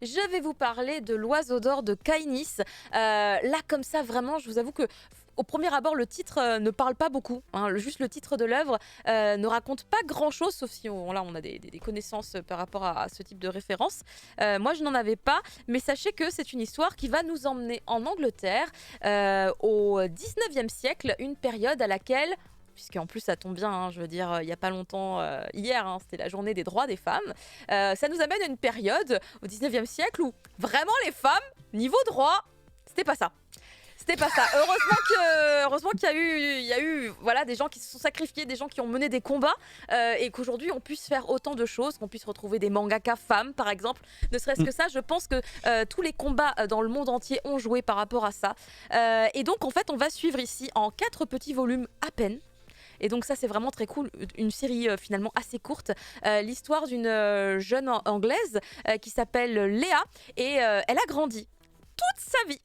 je vais vous parler de l'Oiseau d'or de Caïnis. Là, comme ça, vraiment, je vous avoue que au premier abord, le titre ne parle pas beaucoup. Hein. Juste le titre de l'œuvre ne raconte pas grand-chose, sauf si on a des connaissances par rapport à ce type de référence. Moi, je n'en avais pas, mais sachez que c'est une histoire qui va nous emmener en Angleterre au 19e siècle, une période à laquelle puisqu'en plus ça tombe bien, hein, je veux dire, il n'y a pas longtemps, hier, hein, c'était la journée des droits des femmes, ça nous amène à une période au 19e siècle où vraiment les femmes, niveau droit, c'était pas ça. C'était pas ça. Heureusement qu'il y a eu voilà, des gens qui se sont sacrifiés, des gens qui ont mené des combats, et qu'aujourd'hui on puisse faire autant de choses, qu'on puisse retrouver des mangaka femmes par exemple. Ne serait-ce que ça, je pense que tous les combats dans le monde entier ont joué par rapport à ça. Et donc en fait on va suivre ici en 4 petits volumes à peine. Et donc ça c'est vraiment très cool, une série finalement assez courte, l'histoire d'une jeune anglaise qui s'appelle Léa et elle a grandi toute sa vie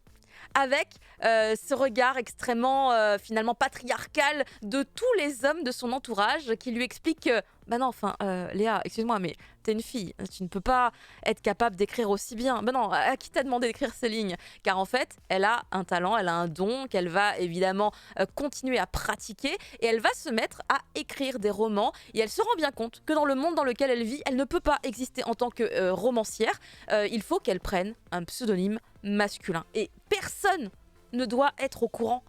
avec ce regard extrêmement finalement patriarcal de tous les hommes de son entourage qui lui expliquent que bah non, enfin Léa, excuse-moi, mais t'es une fille, tu ne peux pas être capable d'écrire aussi bien. Bah non, à qui t'a demandé d'écrire ces lignes? Car en fait, elle a un talent, elle a un don qu'elle va évidemment continuer à pratiquer et elle va se mettre à écrire des romans et elle se rend bien compte que dans le monde dans lequel elle vit, elle ne peut pas exister en tant que romancière. Il faut qu'elle prenne un pseudonyme masculin et personne ne doit être au courant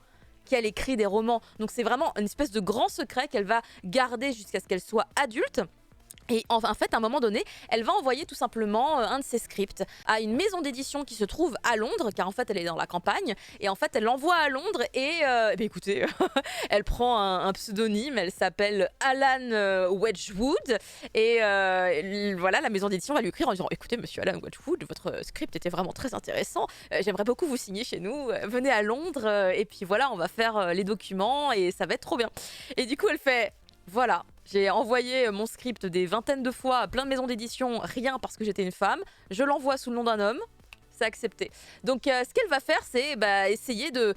qu'elle écrit des romans. Donc c'est vraiment une espèce de grand secret qu'elle va garder jusqu'à ce qu'elle soit adulte. Et en fait, à un moment donné, elle va envoyer tout simplement un de ses scripts à une maison d'édition qui se trouve à Londres, car en fait, elle est dans la campagne. Et en fait, elle l'envoie à Londres et, écoutez, elle prend un pseudonyme, elle s'appelle Alan Wedgwood. Et voilà, la maison d'édition va lui écrire en disant « Écoutez, monsieur Alan Wedgwood, votre script était vraiment très intéressant. J'aimerais beaucoup vous signer chez nous. Venez à Londres et puis voilà, on va faire les documents et ça va être trop bien. » Et du coup, elle fait « Voilà. » J'ai envoyé mon script des vingtaines de fois à plein de maisons d'édition, rien parce que j'étais une femme. Je l'envoie sous le nom d'un homme. C'est accepté. Donc ce qu'elle va faire, c'est essayer de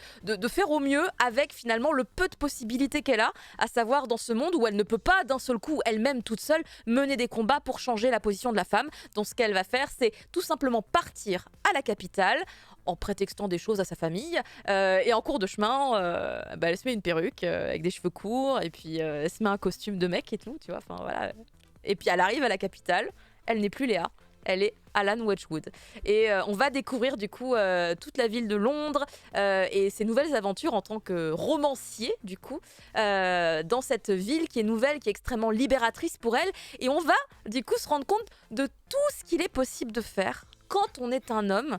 faire au mieux avec finalement le peu de possibilités qu'elle a, à savoir dans ce monde où elle ne peut pas d'un seul coup, elle-même toute seule, mener des combats pour changer la position de la femme. Donc ce qu'elle va faire, c'est tout simplement partir à la capitale, en prétextant des choses à sa famille, et en cours de chemin, elle se met une perruque avec des cheveux courts, et puis elle se met un costume de mec et tout, tu vois, enfin voilà. Et puis elle arrive à la capitale, elle n'est plus Léa, elle est Alan Wedgwood. Et on va découvrir du coup toute la ville de Londres et ses nouvelles aventures en tant que romancier du coup dans cette ville qui est nouvelle, qui est extrêmement libératrice pour elle. Et on va du coup se rendre compte de tout ce qu'il est possible de faire quand on est un homme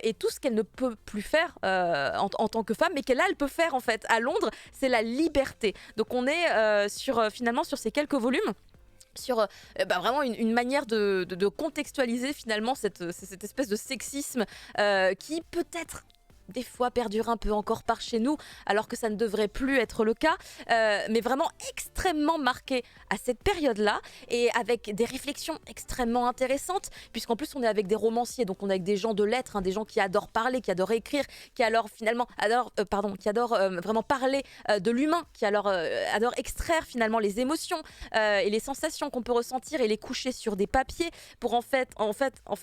et tout ce qu'elle ne peut plus faire en tant que femme, mais qu'elle elle peut faire en fait à Londres, c'est la liberté. Donc on est finalement sur ces quelques volumes sur vraiment une manière de contextualiser finalement cette espèce de sexisme qui peut-être des fois perdure un peu encore par chez nous, alors que ça ne devrait plus être le cas, mais vraiment extrêmement marqué à cette période-là, et avec des réflexions extrêmement intéressantes, puisqu'en plus on est avec des romanciers, donc on est avec des gens de lettres, hein, des gens qui adorent parler, qui adorent écrire, qui adorent vraiment parler de l'humain, qui adorent extraire finalement les émotions et les sensations qu'on peut ressentir et les coucher sur des papiers pour en faire ensuite, en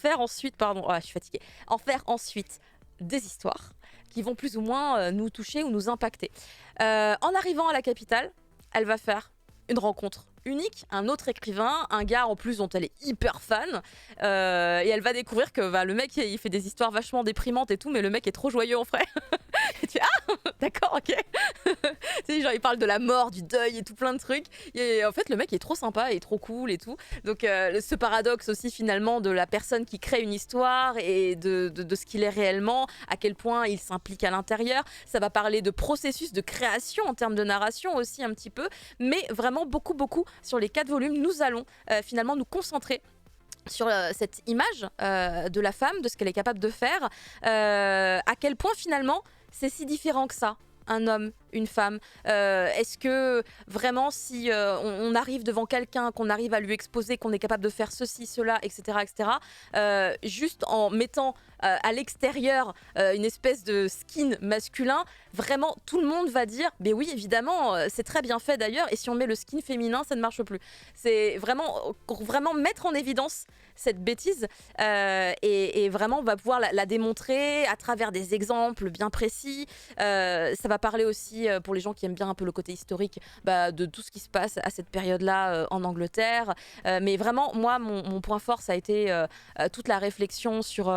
faire ensuite des histoires qui vont plus ou moins nous toucher ou nous impacter. En arrivant à la capitale, elle va faire une rencontre unique, un autre écrivain, un gars en plus dont elle est hyper fan, et elle va découvrir que le mec il fait des histoires vachement déprimantes et tout, mais le mec est trop joyeux en vrai. Et tu d'accord, ok. Tu sais, genre il parle de la mort, du deuil et tout plein de trucs, et en fait le mec est trop sympa et trop cool et tout. Donc ce paradoxe aussi finalement de la personne qui crée une histoire et de ce qu'il est réellement, à quel point il s'implique à l'intérieur. Ça va parler de processus de création en termes de narration aussi un petit peu, mais vraiment beaucoup sur les 4 volumes, nous allons finalement nous concentrer sur cette image de la femme, de ce qu'elle est capable de faire, à quel point finalement c'est si différent que ça, un homme, une femme? Est-ce que vraiment si on arrive devant quelqu'un, qu'on arrive à lui exposer qu'on est capable de faire ceci, cela, etc., etc., juste en mettant à l'extérieur une espèce de skin masculin, vraiment tout le monde va dire, mais oui évidemment, c'est très bien fait d'ailleurs, et si on met le skin féminin, ça ne marche plus. C'est vraiment mettre en évidence cette bêtise et vraiment on va pouvoir la démontrer à travers des exemples bien précis. Ça va parler aussi pour les gens qui aiment bien un peu le côté historique de tout ce qui se passe à cette période-là en Angleterre. Mais vraiment, moi, mon point fort, ça a été toute la réflexion sur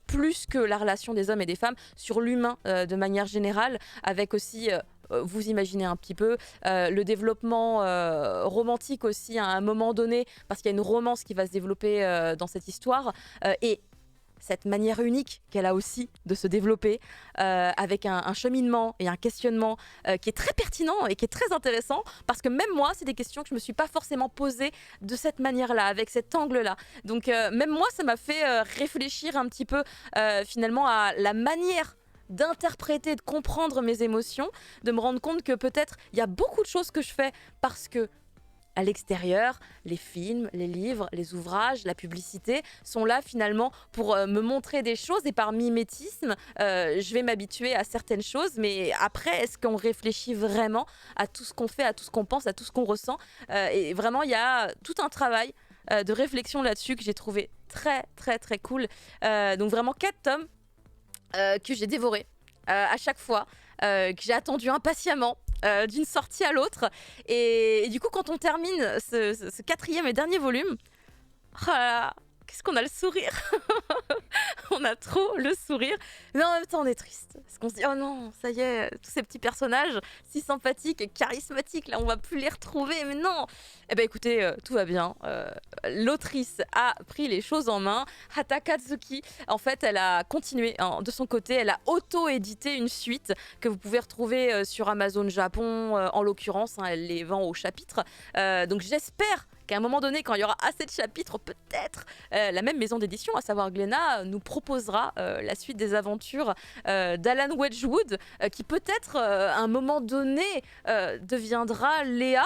plus que la relation des hommes et des femmes, sur l'humain de manière générale, avec aussi vous imaginez un petit peu le développement romantique aussi à un moment donné, parce qu'il y a une romance qui va se développer dans cette histoire, et cette manière unique qu'elle a aussi de se développer avec un cheminement et un questionnement qui est très pertinent et qui est très intéressant, parce que même moi, c'est des questions que je ne me suis pas forcément posées de cette manière-là, avec cet angle-là. Donc même moi, ça m'a fait réfléchir un petit peu finalement à la manière d'interpréter, de comprendre mes émotions, de me rendre compte que peut-être il y a beaucoup de choses que je fais parce que à l'extérieur, les films, les livres, les ouvrages, la publicité sont là finalement pour me montrer des choses, et par mimétisme, je vais m'habituer à certaines choses, mais après, est-ce qu'on réfléchit vraiment à tout ce qu'on fait, à tout ce qu'on pense, à tout ce qu'on ressent? Et vraiment, il y a tout un travail de réflexion là-dessus que j'ai trouvé très très très cool. Donc vraiment 4 tomes que j'ai dévoré à chaque fois, que j'ai attendu impatiemment d'une sortie à l'autre. Et du coup, quand on termine ce 4e et dernier volume, oh là là, qu'est-ce qu'on a le sourire. On a trop le sourire, mais en même temps on est triste parce qu'on se dit oh non, ça y est, tous ces petits personnages si sympathiques et charismatiques, là on va plus les retrouver, mais non. Eh ben écoutez, tout va bien. L'autrice a pris les choses en main. Hata Katsuki, en fait, elle a continué de son côté, elle a auto-édité une suite que vous pouvez retrouver sur Amazon Japon, en l'occurrence, elle les vend au chapitre. Donc j'espère qu'à un moment donné, quand il y aura assez de chapitres, peut-être la même maison d'édition, à savoir Glénat, nous proposera la suite des aventures d'Alan Wedgwood, qui peut-être à un moment donné deviendra Léa.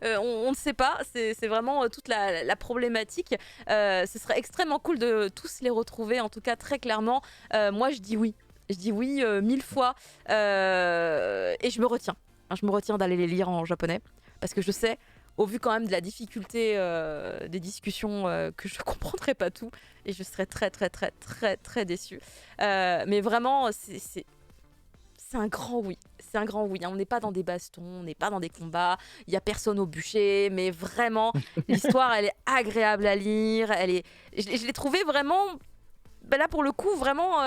On ne sait pas, c'est vraiment toute la problématique. Ce serait extrêmement cool de tous les retrouver, en tout cas très clairement. Moi je dis oui. Je dis oui 1000 fois et je me retiens. Je me retiens d'aller les lire en japonais parce que je sais, au vu quand même de la difficulté des discussions, que je ne comprendrai pas tout et je serais très très très très très déçue. Mais vraiment, c'est un grand oui. C'est un grand oui. On n'est pas dans des bastons, on n'est pas dans des combats, il n'y a personne au bûcher, mais vraiment, l'histoire, elle est agréable à lire. Je l'ai trouvée vraiment, là pour le coup, vraiment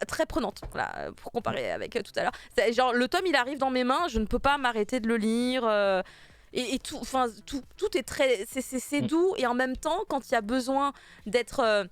très prenante, voilà, pour comparer avec tout à l'heure. Genre, le tome, il arrive dans mes mains, je ne peux pas m'arrêter de le lire. Et tout, enfin, tout est très, c'est doux, et en même temps, quand il y a besoin d'être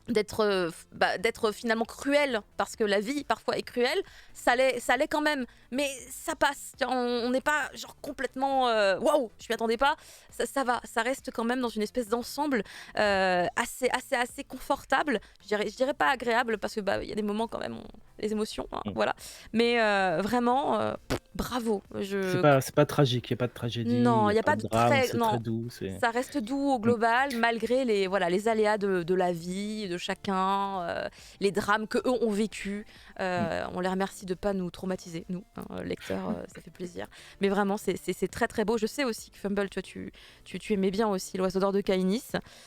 d'être finalement cruel, parce que la vie parfois est cruelle, ça l'est quand même, mais ça passe. On n'est pas genre complètement waouh, je m'y attendais pas. Ça va, ça reste quand même dans une espèce d'ensemble assez confortable. Je dirais pas agréable, parce que il y a des moments quand même, les émotions, hein, voilà. Mais vraiment, bravo. C'est pas tragique, il n'y a pas de tragédie, il Non, n'y il a n'y a pas pas de de drame, très... c'est très Non, doux. ça reste doux au Mm. global, malgré les aléas de la vie, de chacun, les drames que eux ont vécu. Mm. On les remercie de ne pas nous traumatiser, nous, hein, lecteurs, ça fait plaisir. Mais vraiment, c'est très très beau. Je sais aussi que Fumble, toi, tu aimais bien aussi l'Oiseau d'or de Caïnis.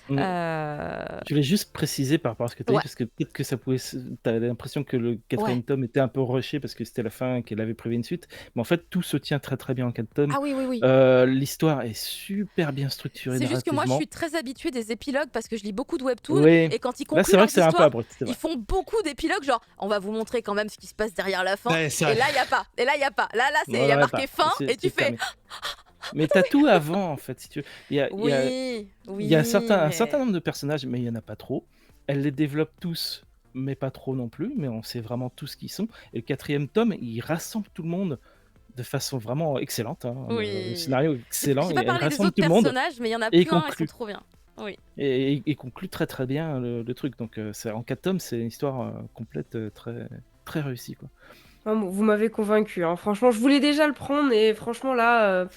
Mm. Euh, Je voulais juste préciser par rapport à ce que tu as dit, Ouais, parce que peut-être que ça pouvait. Tu l'impression que le ouais. quatrième tome était un peu rushé parce que c'était la fin, qu'elle avait prévu une suite. Mais en fait, tout se tient très très bien en 4 tomes. Ah oui, oui, oui. L'histoire est super bien structurée C'est juste que moi, je narrativement. suis très habituée des épilogues parce que je lis beaucoup de webtoons, Oui, et quand ils là concluent c'est vrai que leurs c'est un peu histoires, abrupt, c'est ils vrai. font beaucoup d'épilogues, genre on va vous montrer quand même ce qui se passe derrière la fin. Ouais, c'est Et vrai. là, il y a pas. Et là, il y a pas. Là, il y a Ouais, marqué pas. fin, et tu C'est fais fermé. Mais t'as tout avant, en fait, si tu veux. oui, Il y a oui, un certain mais nombre de personnages, mais il y en a pas trop. Elle les développe tous, mais pas trop non plus, mais on sait vraiment tous qui ils sont. Et le quatrième tome, il rassemble tout le monde de façon vraiment excellente, hein. Le oui. scénario est excellent J'ai et pas elle parlé des rassemble autres tout le monde personnages, mais il y en a et il plein, ils sont conclut. trop bien. Oui. Et conclut très très bien le truc. Donc en 4 tomes, c'est une histoire complète, très, très réussie, quoi. Ah, bon, vous m'avez convaincu, hein. Franchement, je voulais déjà le prendre et franchement là,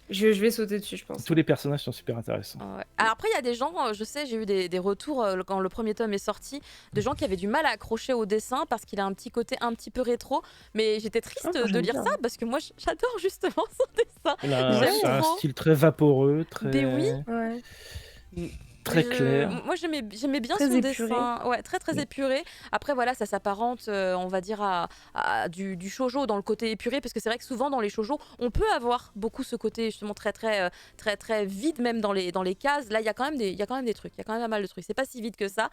je vais sauter dessus, je pense. Tous les personnages sont super intéressants. Ouais. Alors après, il y a des gens, je sais, j'ai eu des retours quand le premier tome est sorti, de gens qui avaient du mal à accrocher au dessin parce qu'il a un petit côté un petit peu rétro. Mais j'étais Ah, triste moi de j'aime lire bien. ça parce que moi, j'adore justement son dessin. J'aime C'est un Ouais, trop. style très vaporeux, Ben oui, ouais. très clair. moi j'aimais bien Très son épuré. dessin, ouais, très très Mm. épuré. Après voilà, ça s'apparente, on va dire à du shoujo dans le côté épuré, parce que c'est vrai que souvent dans les shoujo, on peut avoir beaucoup ce côté justement très vide même dans les cases. Là, il y a quand même des trucs, il y a quand même pas mal de trucs. C'est pas si vide que ça.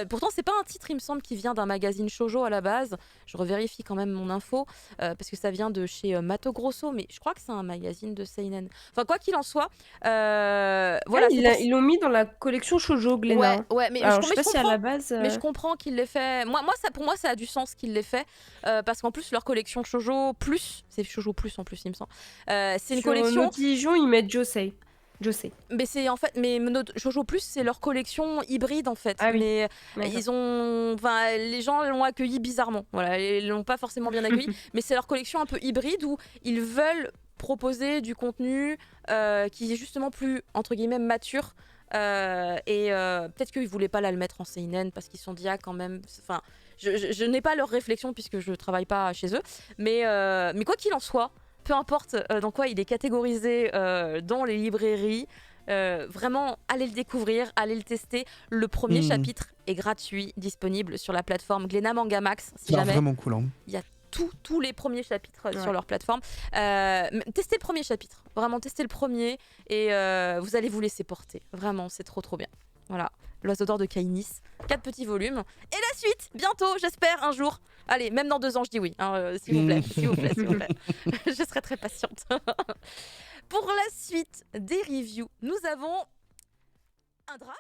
Pourtant, c'est pas un titre, il me semble, qui vient d'un magazine shoujo à la base. Je revérifie quand même mon info parce que ça vient de chez Mato Grosso, mais je crois que c'est un magazine de seinen. Enfin, quoi qu'il en soit, Ah, voilà, c'est pour ils l'ont mis dans la collection Shoujo, ouais, Glénat. ouais, Alors, je sais pas si à la comprends. base. Mais je comprends qu'il l'ait fait. Pour moi, ça a du sens qu'il l'ait fait. Parce qu'en plus, leur collection Shoujo Plus, c'est Shoujo Plus en plus, il me semble. C'est une Sur collection. Notijon, ils mettent Josei. Josei. Mais c'est en fait. Mais Shoujo Plus, c'est leur collection hybride en fait. Ah oui, Mais d'accord. ils ont. Enfin, les gens l'ont accueilli bizarrement. Voilà, ils l'ont pas forcément bien accueilli. Mais c'est leur collection un peu hybride où ils veulent proposer du contenu qui est justement plus, entre guillemets, mature. Peut-être qu'ils voulaient pas la le mettre en seinen parce qu'ils se sont dit ah quand même, enfin je n'ai pas leur réflexion puisque je travaille pas chez eux, mais quoi qu'il en soit, peu importe dans quoi il est catégorisé dans les librairies, vraiment allez le découvrir, allez le tester. Le premier chapitre est gratuit, disponible sur la plateforme Glénat Manga Max si Ça a l'air jamais. vraiment cool. Hein. Il y a tous les premiers chapitres Ouais. sur leur plateforme. Testez le premier chapitre, vraiment testez le premier et vous allez vous laisser porter. Vraiment, c'est trop trop bien. Voilà, L'Oiseau d'or de Kainis, 4 petits volumes. Et la suite, bientôt, j'espère, un jour. Allez, même dans 2 ans, je dis oui, hein, s'il vous plaît, s'il vous plaît, s'il vous plaît. Je serai très patiente. Pour la suite des reviews, nous avons un drame.